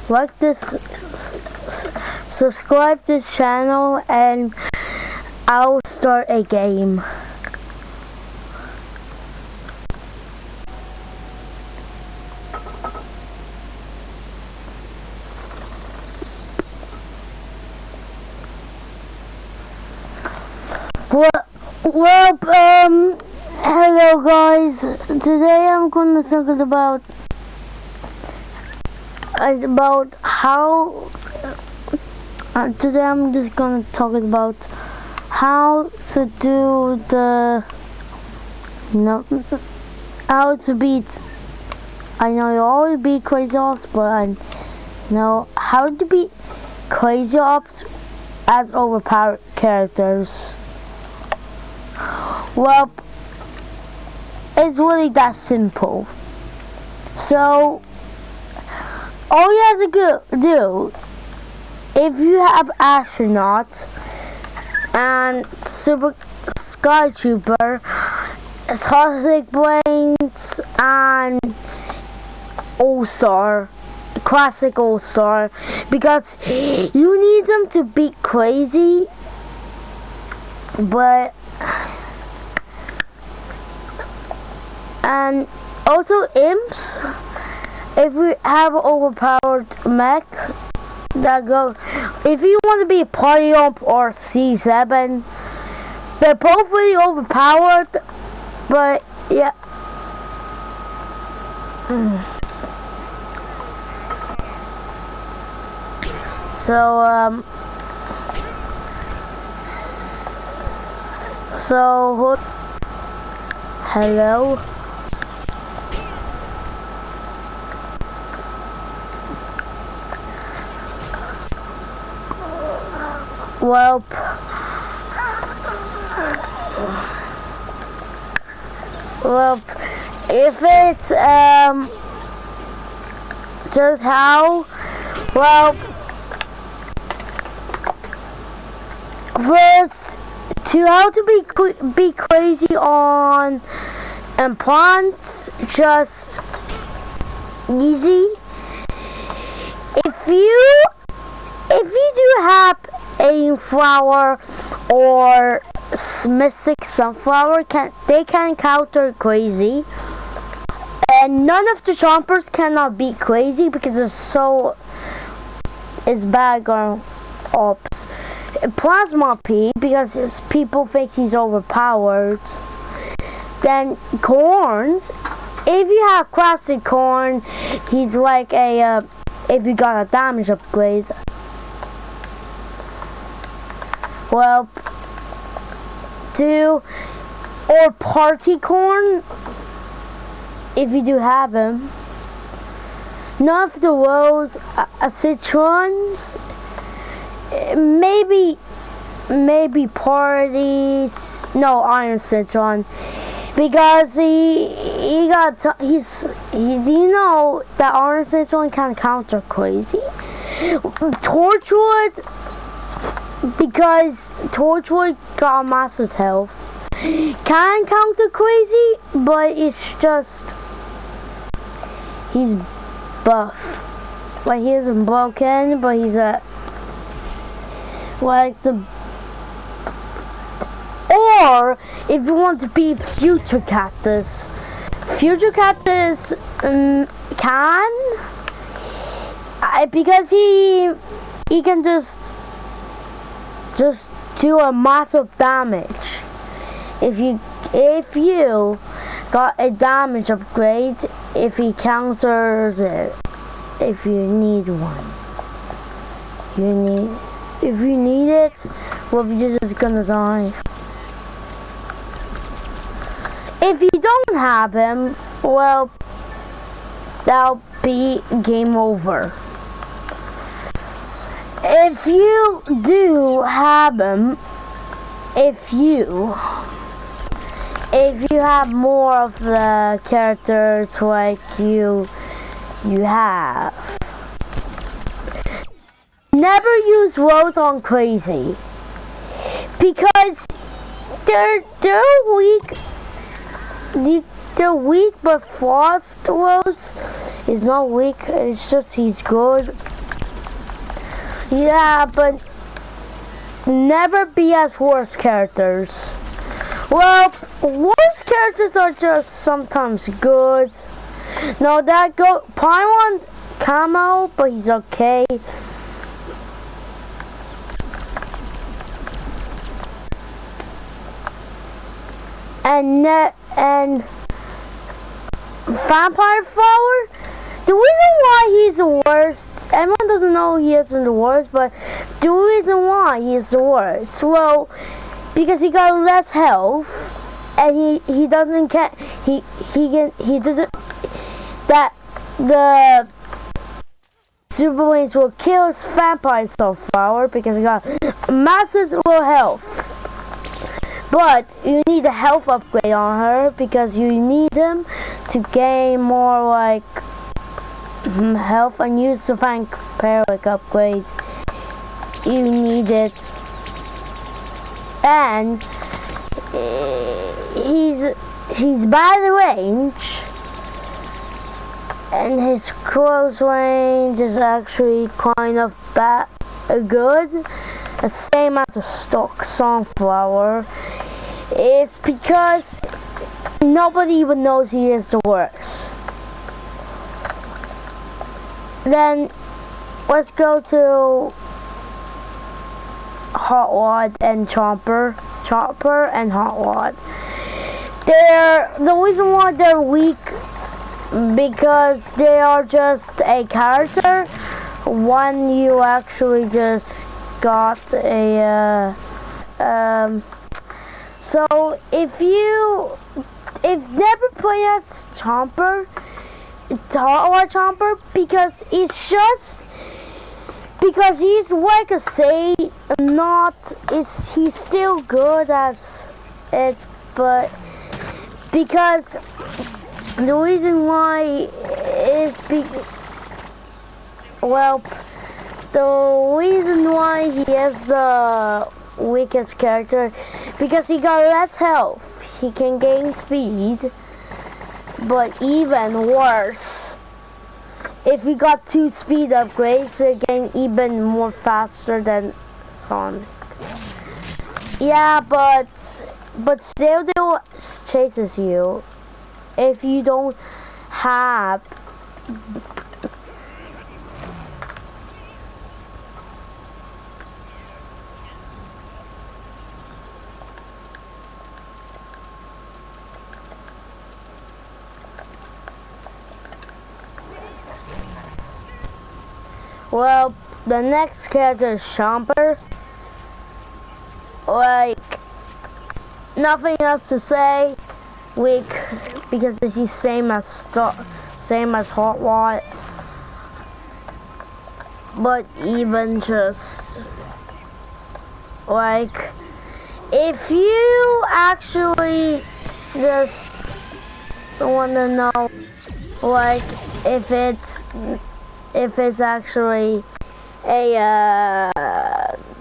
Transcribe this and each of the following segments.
Like this, subscribe to this channel, and I'll start a game. Well, hello guys. Today I'm going to talk about how. Today I'm just going to talk about how to do how to beat. I know you always beat crazy ops, but I know how to beat crazy ops as overpowered characters. Well, it's really that simple. So, all you have to do, if you have astronaut and super sky trooper, toxic brains, and all-star, classic all-star, because you need them to beat crazy, but and also imps. If we have an overpowered mech that go, if you want to be a party imp or C7, they're both really overpowered, but yeah. So hello. Well, if it's just how, first how to be crazy on plants, just easy. If you do have a flower or mystic sunflower, they can counter crazy, and none of the chompers cannot beat crazy because it's bad on ops. Plasma P, because people think he's overpowered. Then corns, if you have classic corn, he's like a if you got a damage upgrade. Well, or party corn, if you do have him. None of the rose citrons, maybe parties. No, iron citron, because do you know that iron citron can counter crazy? Torchwood, because Torchwood got massive health, can counter crazy, but it's just he's buff. Like, he isn't broken, but he's or if you want to be Future Cactus can, because he can just do a massive damage. If you got a damage upgrade, if he counters it, if you need one, if you need it, well, you're just gonna die. If you don't have him, well, that'll be game over. If you do have him, if you if you have more of the characters like you have. Never use Rose on Crazy because they're weak. They're weak, but Frost Rose is not weak. It's just he's good. Yeah, but never be as worst characters. Well, worst characters are just sometimes good. No, that go Paimon Camo, but he's okay. And Vampire Flower. The reason why he's the worst, everyone doesn't know he isn't the worst, but the reason why he's the worst, well, because he got less health, and he doesn't that the Super Wings will kill Vampire Flower because he got massive low health. But you need a health upgrade on her because you need him to gain more like health and use the Vampiric upgrade. You need it. And he's by the range. And his close range is actually kind of good. The same as a stock Sunflower. It's because nobody even knows he is the worst. Then let's go to Hot Rod and Chomper and Hot Rod. The reason why they're weak because they are just a character. One you actually just got a so if never play as Chomper, Hot Rod Chomper, because it's just because he's like a say he's still good as it, but because the reason why is the reason why he is the weakest character because he got less health. He can gain speed, but even worse, if he got 2 speed upgrades, he gain even more faster than Sonic. Yeah, but still they chases you if you don't have well, the next character is Chomper. Like, nothing else to say. Weak because he's same as Hot Rod. But even just like, if you actually just want to know, like, if it's actually a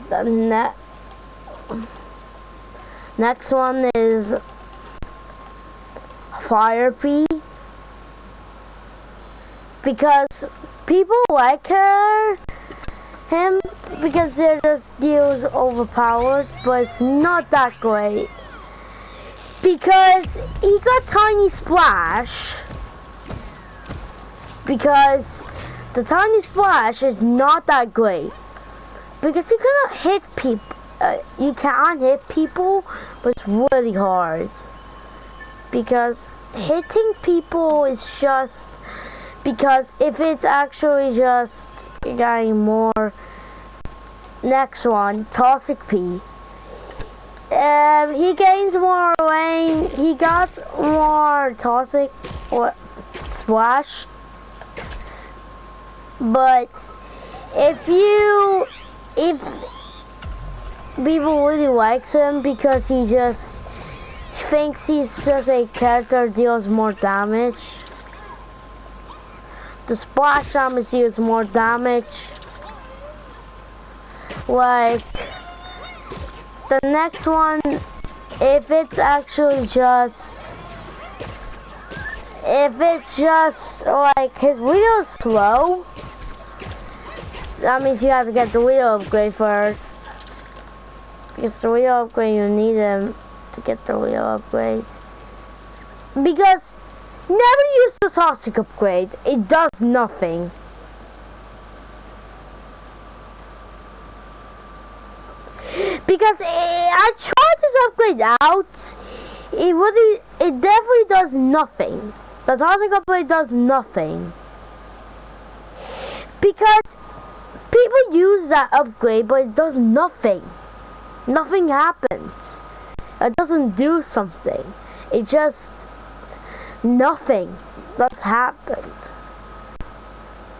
the next one is Fire P, because people like him because they're just deals overpowered, but it's not that great because he got Tiny Splash. Because the Tiny Splash is not that great because you cannot hit people. You can hit people, but it's really hard because hitting people is just because if it's actually just getting more. Next one, Toxic P. He gains more range. He got more Toxic or Splash. But if people really likes him because he just thinks he's just a character deals more damage. The splash damage deals more damage. Like the next one, if it's just like his wheel is slow, that means you have to get the wheel upgrade first. Because the wheel upgrade, you need him to get the wheel upgrade. Because never use the sausage upgrade. It does nothing. Because I tried this upgrade out. It definitely does nothing. The sausage upgrade does nothing. Because people use that upgrade, but it does nothing. Nothing happens. It doesn't do something. It just nothing that's happened.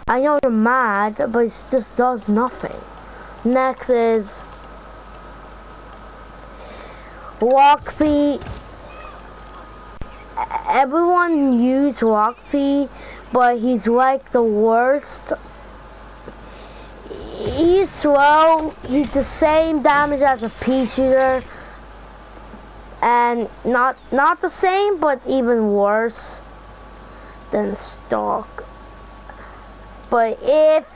I know you're mad, but it just does nothing. Next is Walkpee. Everyone use Walkpee, but he's like the worst. He's slow. He's the same damage as a pea shooter, and not the same, but even worse than Stalk. But if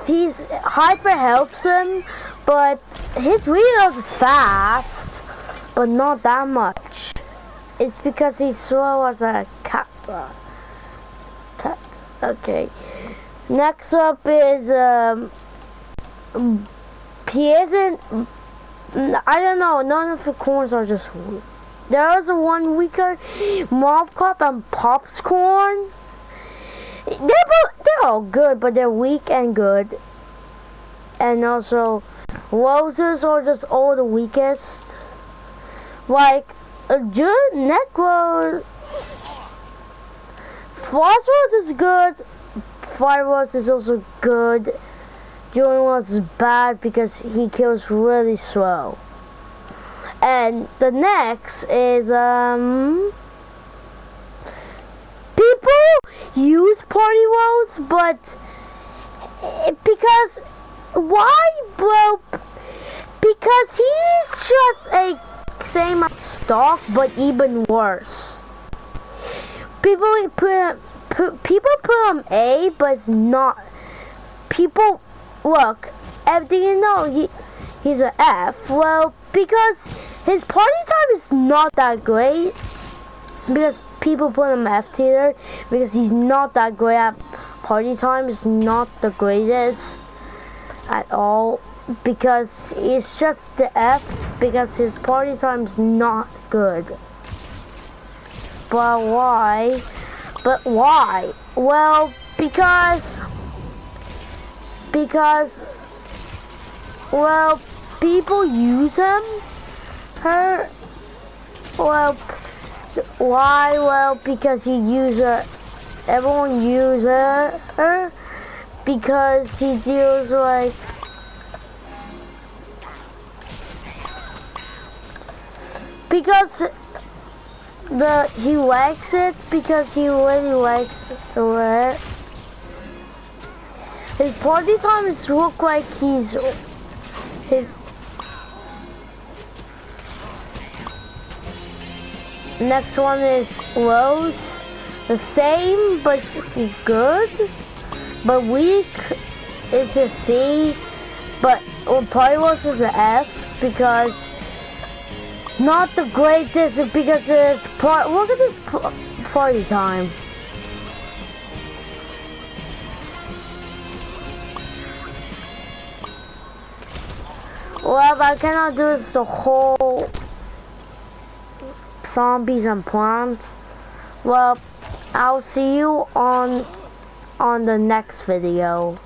he's hyper helps him, but his reload is fast, but not that much. It's because he's slow as a cat. Okay. Next up is he isn't. I don't know. None of the corns are just weak. There is a one weaker, Mob Cop and Popscorn. They're all good, but they're weak and good. And also, Roses are just all the weakest. Like, Necro, Frost Rose is good. Fire Rose is also good. Join Rose is bad because he kills really slow. And the next is people use Party Rose, but because why, bro? Because he's just a same as Stalk, but even worse. People put him A, but it's not. People look. Do you know he's an F? Well, because his party time is not that great. Because people put him F tier because he's not that great at party time. Is not the greatest at all. Because it's just the F, because his party time's not good. But why? Well, because well, people use him. Well, why? Well, because everyone uses her because he deals like. Because he likes it, because he really likes to wear it. His party times look like his. Next one is Rose. The same, but he's good. But weak is a C. But Party Rose is an F because. Not the greatest because it's look at this party time. Well, I cannot do this the whole zombies and plants. Well, I'll see you on the next video.